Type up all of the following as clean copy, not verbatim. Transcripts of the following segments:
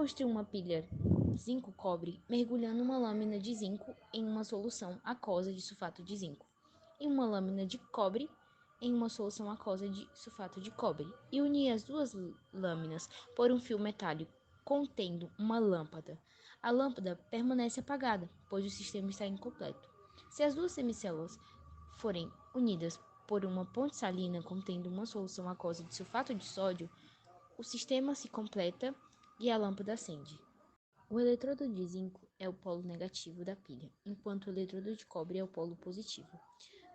construir uma pilha zinco-cobre mergulhando uma lâmina de zinco em uma solução aquosa de sulfato de zinco e uma lâmina de cobre em uma solução aquosa de sulfato de cobre e unir as duas lâminas por um fio metálico contendo uma lâmpada. A lâmpada permanece apagada, pois o sistema está incompleto. Se as duas semicélulas forem unidas por uma ponte salina contendo uma solução aquosa de sulfato de sódio, o sistema se completa e a lâmpada acende. O eletrodo de zinco é o polo negativo da pilha, enquanto o eletrodo de cobre é o polo positivo.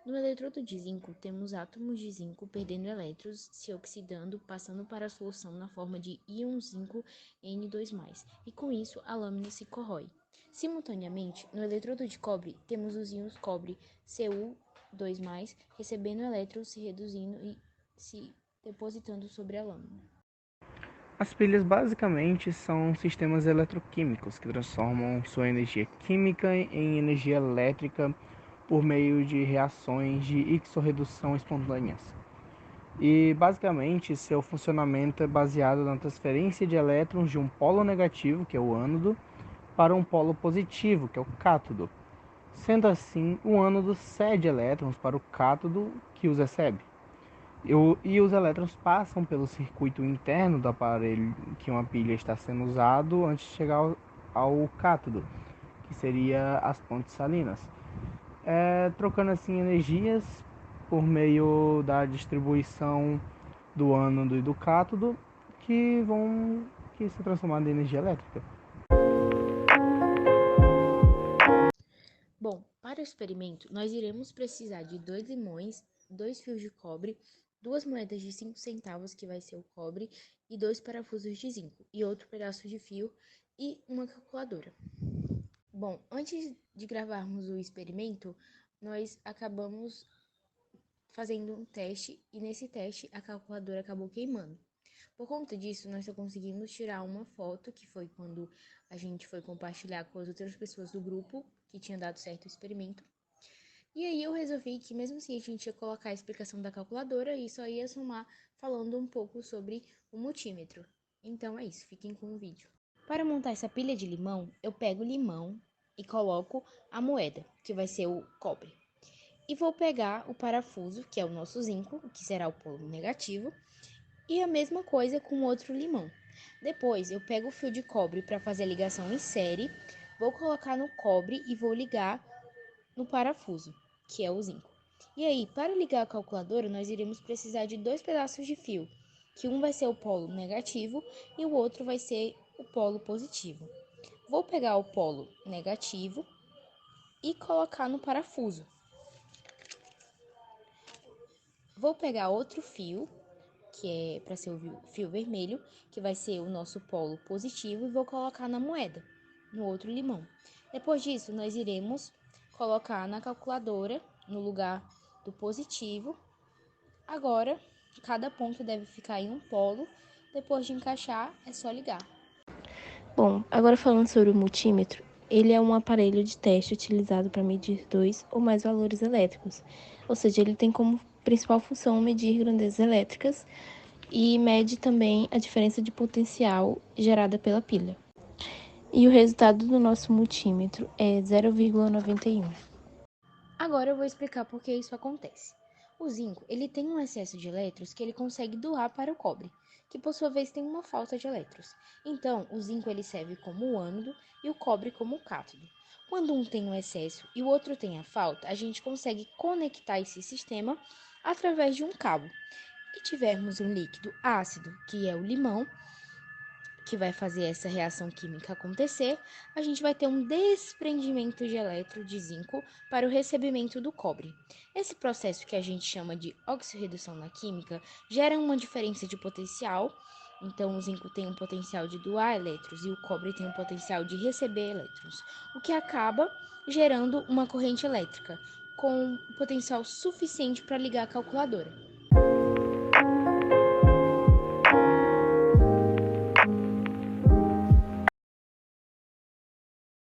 No eletrodo de zinco, temos átomos de zinco perdendo elétrons, se oxidando, passando para a solução na forma de íon zinco N2+, e com isso a lâmina se corrói. Simultaneamente, no eletrodo de cobre, temos os íons cobre Cu2+, recebendo elétrons, se reduzindo e se depositando sobre a lâmina. As pilhas basicamente são sistemas eletroquímicos que transformam sua energia química em energia elétrica por meio de reações de ixorredução espontâneas. E basicamente seu funcionamento é baseado na transferência de elétrons de um polo negativo, que é o ânodo, para um polo positivo, que é o cátodo. Sendo assim, o ânodo cede elétrons para o cátodo, que os recebe. E os elétrons passam pelo circuito interno do aparelho que uma pilha está sendo usado antes de chegar ao cátodo, que seria as pontes salinas, trocando assim energias por meio da distribuição do ânodo e do cátodo, que se transformar em energia elétrica. Bom, para o experimento, nós iremos precisar de 2 limões, 2 fios de cobre, 2 moedas de 5 centavos, que vai ser o cobre, e 2 parafusos de zinco, e outro pedaço de fio, e uma calculadora. Bom, antes de gravarmos o experimento, nós acabamos fazendo um teste, e nesse teste a calculadora acabou queimando. Por conta disso, nós só conseguimos tirar uma foto, que foi quando a gente foi compartilhar com as outras pessoas do grupo, que tinha dado certo o experimento. E aí eu resolvi que mesmo assim a gente ia colocar a explicação da calculadora e só ia somar falando um pouco sobre o multímetro. Então é isso, fiquem com o vídeo. Para montar essa pilha de limão, eu pego o limão e coloco a moeda, que vai ser o cobre. E vou pegar o parafuso, que é o nosso zinco, que será o polo negativo, e a mesma coisa com outro limão. Depois eu pego o fio de cobre para fazer a ligação em série, vou colocar no cobre e vou ligar no parafuso, que é o zinco. E aí, para ligar a calculadora, nós iremos precisar de 2 pedaços de fio, que um vai ser o polo negativo e o outro vai ser o polo positivo. Vou pegar o polo negativo e colocar no parafuso. Vou pegar outro fio, que é para ser o fio vermelho, que vai ser o nosso polo positivo, e vou colocar na moeda, no outro limão. Depois disso, nós iremos colocar na calculadora, no lugar do positivo. Agora, cada ponto deve ficar em um polo. Depois de encaixar, é só ligar. Bom, agora falando sobre o multímetro, ele é um aparelho de teste utilizado para medir 2 ou mais valores elétricos, ou seja, ele tem como principal função medir grandezas elétricas e mede também a diferença de potencial gerada pela pilha. E o resultado do nosso multímetro é 0,91. Agora eu vou explicar por que isso acontece. O zinco, ele tem um excesso de elétrons que ele consegue doar para o cobre, que por sua vez tem uma falta de elétrons. Então, o zinco ele serve como o ânodo e o cobre como o cátodo. Quando um tem um excesso e o outro tem a falta, a gente consegue conectar esse sistema através de um cabo. E tivermos um líquido ácido, que é o limão, que vai fazer essa reação química acontecer, a gente vai ter um desprendimento de elétron de zinco para o recebimento do cobre. Esse processo, que a gente chama de oxirredução na química, gera uma diferença de potencial. Então, o zinco tem um potencial de doar elétrons e o cobre tem um potencial de receber elétrons, o que acaba gerando uma corrente elétrica com potencial suficiente para ligar a calculadora.